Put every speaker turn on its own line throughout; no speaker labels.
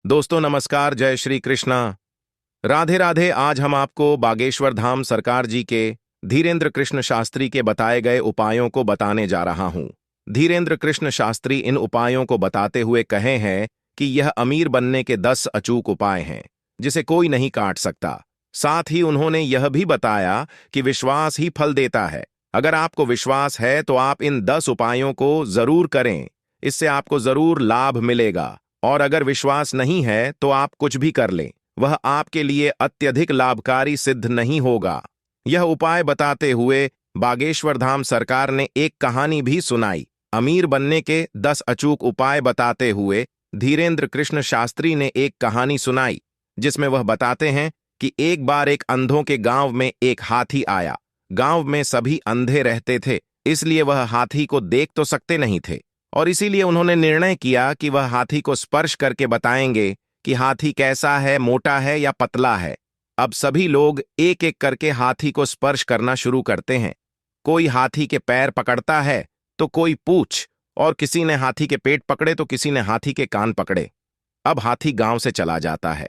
दोस्तों नमस्कार, जय श्री कृष्णा। राधे राधे। आज हम आपको बागेश्वर धाम सरकार जी के धीरेन्द्र कृष्ण शास्त्री के बताए गए उपायों को बताने जा रहा हूं। धीरेन्द्र कृष्ण शास्त्री इन उपायों को बताते हुए कहे हैं कि यह अमीर बनने के 10 अचूक उपाय हैं जिसे कोई नहीं काट सकता। साथ ही उन्होंने यह भी बताया कि विश्वास ही फल देता है। अगर आपको विश्वास है तो आप इन 10 उपायों को जरूर करें, इससे आपको जरूर लाभ मिलेगा। और अगर विश्वास नहीं है तो आप कुछ भी कर लें, वह आपके लिए अत्यधिक लाभकारी सिद्ध नहीं होगा। यह उपाय बताते हुए बागेश्वर धाम सरकार ने एक कहानी भी सुनाई। अमीर बनने के 10 अचूक उपाय बताते हुए धीरेन्द्र कृष्ण शास्त्री ने एक कहानी सुनाई जिसमें वह बताते हैं कि एक बार एक अंधों के गांव में एक हाथी आया। गांव में सभी अंधे रहते थे, इसलिए वह हाथी को देख तो सकते नहीं थे और इसीलिए उन्होंने निर्णय किया कि वह हाथी को स्पर्श करके बताएंगे कि हाथी कैसा है, मोटा है या पतला है। अब सभी लोग एक एक करके हाथी को स्पर्श करना शुरू करते हैं। कोई हाथी के पैर पकड़ता है तो कोई पूंछ, और किसी ने हाथी के पेट पकड़े तो किसी ने हाथी के कान पकड़े। अब हाथी गांव से चला जाता है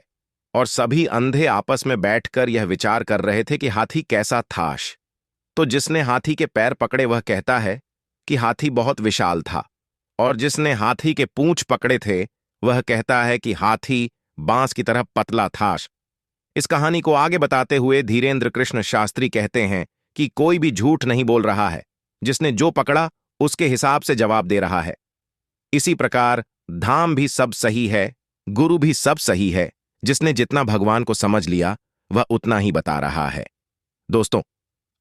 और सभी अंधे आपस में बैठकर यह विचार कर रहे थे कि हाथी कैसा था। तो जिसने हाथी के पैर पकड़े वह कहता है कि हाथी बहुत विशाल था, और जिसने हाथी के पूंछ पकड़े थे वह कहता है कि हाथी बांस की तरह पतला था। इस कहानी को आगे बताते हुए धीरेन्द्र कृष्ण शास्त्री कहते हैं कि कोई भी झूठ नहीं बोल रहा है, जिसने जो पकड़ा उसके हिसाब से जवाब दे रहा है। इसी प्रकार धाम भी सब सही है, गुरु भी सब सही है। जिसने जितना भगवान को समझ लिया वह उतना ही बता रहा है। दोस्तों,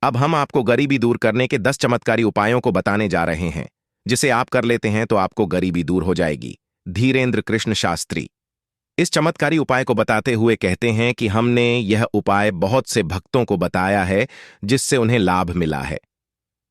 अब हम आपको गरीबी दूर करने के 10 चमत्कारी उपायों को बताने जा रहे हैं, जिसे आप कर लेते हैं तो आपको गरीबी दूर हो जाएगी। धीरेन्द्र कृष्ण शास्त्री इस चमत्कारी उपाय को बताते हुए कहते हैं कि हमने यह उपाय बहुत से भक्तों को बताया है जिससे उन्हें लाभ मिला है।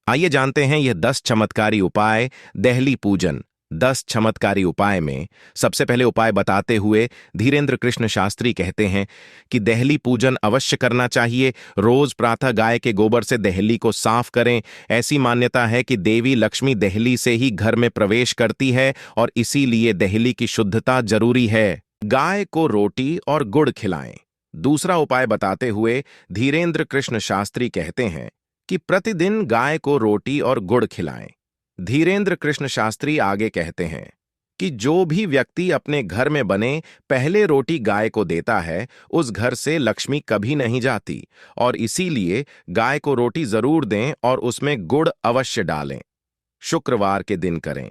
आइए जानते हैं यह 10 चमत्कारी उपाय। दहली पूजन। 10 चमत्कारी उपाय में सबसे पहले उपाय बताते हुए धीरेन्द्र कृष्ण शास्त्री कहते हैं कि दहली पूजन अवश्य करना चाहिए। रोज प्रातः गाय के गोबर से दहली को साफ करें। ऐसी मान्यता है कि देवी लक्ष्मी दहली से ही घर में प्रवेश करती है और इसीलिए दहली की शुद्धता जरूरी है। गाय को रोटी और गुड़ खिलाएं। दूसरा उपाय बताते हुए धीरेन्द्र कृष्ण शास्त्री कहते हैं कि प्रतिदिन गाय को रोटी और गुड़ खिलाएं। धीरेन्द्र कृष्ण शास्त्री आगे कहते हैं कि जो भी व्यक्ति अपने घर में बने पहले रोटी गाय को देता है उस घर से लक्ष्मी कभी नहीं जाती, और इसीलिए गाय को रोटी जरूर दें और उसमें गुड़ अवश्य डालें। शुक्रवार के दिन करें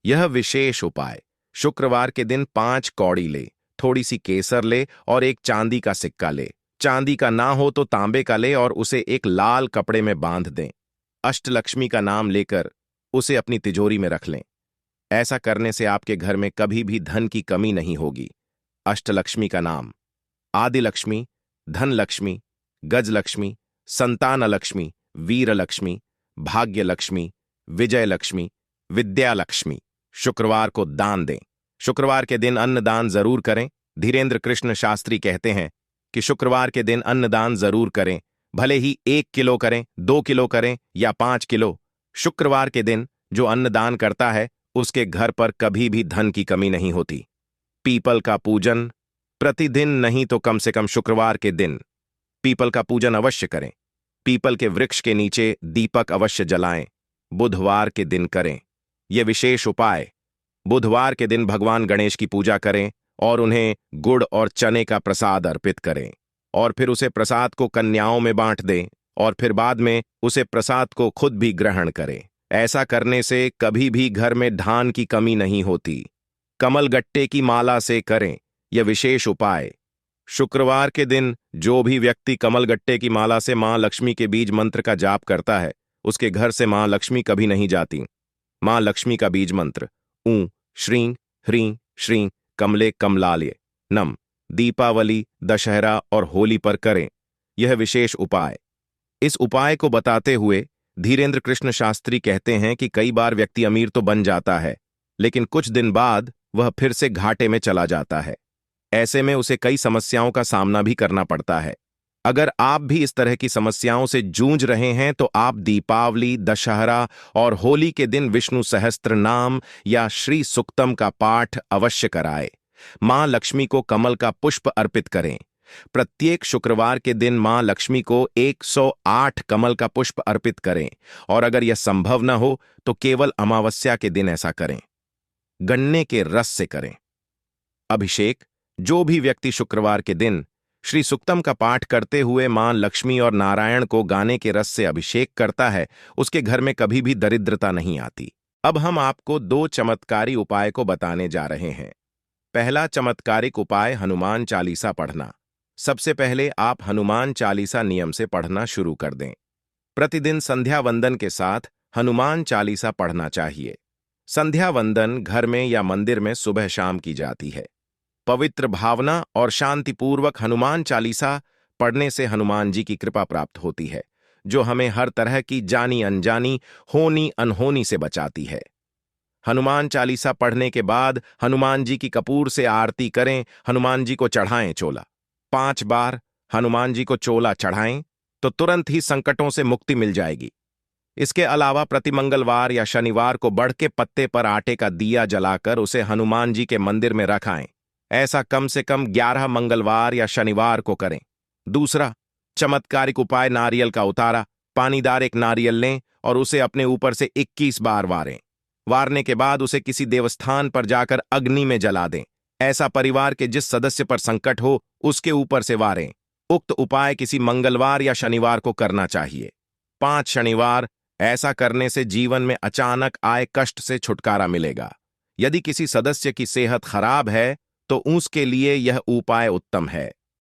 यह विशेष उपाय। शुक्रवार के दिन 5 कौड़ी ले, थोड़ी सी केसर ले और एक चांदी का सिक्का ले। चांदी का ना हो तो तांबे का ले और उसे एक लाल कपड़े में बांध दें। अष्टलक्ष्मी का नाम लेकर उसे अपनी तिजोरी में रख लें। ऐसा करने से आपके घर में कभी भी धन की कमी नहीं होगी। अष्टलक्ष्मी का नाम: आदिलक्ष्मी, धनलक्ष्मी, गजलक्ष्मी, संतानलक्ष्मी, वीरलक्ष्मी, भाग्यलक्ष्मी, विजयलक्ष्मी, विद्यालक्ष्मी। शुक्रवार को दान दें। शुक्रवार के दिन अन्नदान जरूर करें। धीरेन्द्र कृष्ण शास्त्री कहते हैं कि शुक्रवार के दिन अन्नदान जरूर करें, भले ही 1 किलो करें, 2 किलो करें या 5 किलो। शुक्रवार के दिन जो अन्नदान करता है उसके घर पर कभी भी धन की कमी नहीं होती। पीपल का पूजन। प्रतिदिन नहीं तो कम से कम शुक्रवार के दिन पीपल का पूजन अवश्य करें। पीपल के वृक्ष के नीचे दीपक अवश्य जलाएं। बुधवार के दिन करें यह विशेष उपाय। बुधवार के दिन भगवान गणेश की पूजा करें और उन्हें गुड़ और चने का प्रसाद अर्पित करें, और फिर उसे प्रसाद को कन्याओं में बांट दें और फिर बाद में उसे प्रसाद को खुद भी ग्रहण करें। ऐसा करने से कभी भी घर में धान की कमी नहीं होती। कमलगट्टे की माला से करें यह विशेष उपाय। शुक्रवार के दिन जो भी व्यक्ति कमलगट्टे की माला से मां लक्ष्मी के बीज मंत्र का जाप करता है उसके घर से मां लक्ष्मी कभी नहीं जाती। मां लक्ष्मी का बीज मंत्र: ऊं श्रीं ह्रीं श्रीं कमले कमलालय नम। दीपावली, दशहरा और होली पर करें यह विशेष उपाय। इस उपाय को बताते हुए धीरेन्द्र कृष्ण शास्त्री कहते हैं कि कई बार व्यक्ति अमीर तो बन जाता है, लेकिन कुछ दिन बाद वह फिर से घाटे में चला जाता है। ऐसे में उसे कई समस्याओं का सामना भी करना पड़ता है। अगर आप भी इस तरह की समस्याओं से जूझ रहे हैं तो आप दीपावली, दशहरा और होली के दिन विष्णु सहस्त्र नाम या श्री सुक्तम का पाठ अवश्य कराएं। मां लक्ष्मी को कमल का पुष्प अर्पित करें। प्रत्येक शुक्रवार के दिन मां लक्ष्मी को 108 कमल का पुष्प अर्पित करें, और अगर यह संभव न हो तो केवल अमावस्या के दिन ऐसा करें। गन्ने के रस से करें अभिषेक। जो भी व्यक्ति शुक्रवार के दिन श्री सुक्तम का पाठ करते हुए मां लक्ष्मी और नारायण को गाने के रस से अभिषेक करता है, उसके घर में कभी भी दरिद्रता नहीं आती। अब हम आपको 2 चमत्कारी उपाय को बताने जा रहे हैं। पहला चमत्कारिक उपाय हनुमान चालीसा पढ़ना। सबसे पहले आप हनुमान चालीसा नियम से पढ़ना शुरू कर दें। प्रतिदिन संध्या वंदन के साथ हनुमान चालीसा पढ़ना चाहिए। संध्या वंदन घर में या मंदिर में सुबह शाम की जाती है। पवित्र भावना और शांतिपूर्वक हनुमान चालीसा पढ़ने से हनुमान जी की कृपा प्राप्त होती है, जो हमें हर तरह की जानी अनजानी, होनी अनहोनी से बचाती है। हनुमान चालीसा पढ़ने के बाद हनुमान जी की कपूर से आरती करें। हनुमान जी को चढ़ाएं चोला। 5 बार हनुमान जी को चोला चढ़ाएं तो तुरंत ही संकटों से मुक्ति मिल जाएगी। इसके अलावा प्रति मंगलवार या शनिवार को बढ़ के पत्ते पर आटे का दिया जलाकर उसे हनुमान जी के मंदिर में रखाएं। ऐसा कम से कम 11 मंगलवार या शनिवार को करें। दूसरा चमत्कारिक उपाय नारियल का उतारा। पानीदार एक नारियल लें और उसे अपने ऊपर से 21 बार वारें। वारने के बाद उसे किसी देवस्थान पर जाकर अग्नि में जला दें। ऐसा परिवार के जिस सदस्य पर संकट हो उसके ऊपर से वारें। उक्त उपाय किसी मंगलवार या शनिवार को करना चाहिए। 5 शनिवार। ऐसा करने से जीवन में अचानक आए कष्ट से छुटकारा मिलेगा। यदि किसी सदस्य की सेहत खराब है तो उसके लिए यह उपाय उत्तम है।